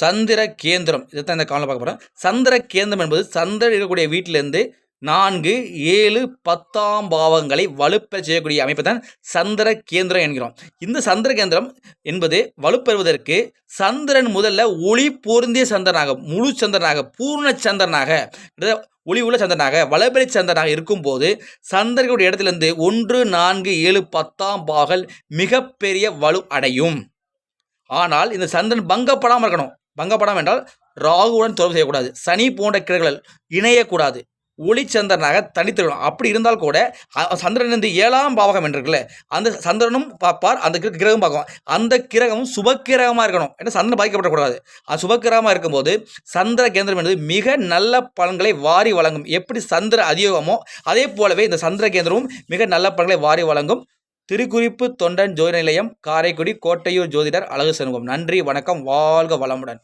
சந்திர கேந்திரம் இதைத்தான் இந்த காலம் பார்க்க போகிறோம். சந்திர கேந்திரம் என்பது சந்திரன் இருக்கக்கூடிய வீட்டிலேருந்து 4, 7, 10ஆம் பாவங்களை வலுப்பெற செய்யக்கூடிய அமைப்பை தான் சந்திர கேந்திரம் என்கிறோம். இந்த சந்திர கேந்திரம் என்பது வலுப்பெறுவதற்கு சந்திரன் முதல்ல ஒளி பொருந்திய சந்திரனாக, முழு சந்திரனாக, பூர்ண சந்திரனாக, ஒளி உள்ள சந்திரனாக, வளபெறி சந்திரனாக இருக்கும்போது சந்திரனுடைய இடத்திலிருந்து 1, 4, 7, 10ஆம் பாகங்கள் மிகப்பெரிய வலு அடையும். ஆனால் இந்த சந்திரன் பங்கப்படாமல் இருக்கணும். பங்கப்படாமல் என்றால் ராகுவுடன் தொடர்பு செய்யக்கூடாது, சனி போன்ற கிரகங்கள் இணையக்கூடாது, ஒளிச்சந்திரனாக தனித்திருக்கணும். அப்படி இருந்தால் கூட சந்திரன் வந்து 7ஆம் பாவகம் என்றிருக்குல்ல, அந்த சந்திரனும் பார்ப்பார், அந்த கிரகம் பார்க்கும். அந்த கிரகமும் சுபக்கிரகமாக இருக்கணும். ஏன்னா சந்திரன் பாதிக்கப்படக்கூடாது. அது சுபக்கிரகமாக இருக்கும்போது சந்திர கேந்திரம் என்பது மிக நல்ல பலன்களை வாரி வழங்கும். எப்படி சந்திர அதியோகமோ அதே போலவே இந்த சந்திர கேந்திரமும் மிக நல்ல பலன்களை வாரி வழங்கும். திருக்குறிப்பு தொண்டன் ஜோதி நிலையம், காரைக்குடி, கோட்டையூர் ஜோதிடர் அழகு சண்முகம். நன்றி, வணக்கம், வாழ்க வளமுடன்.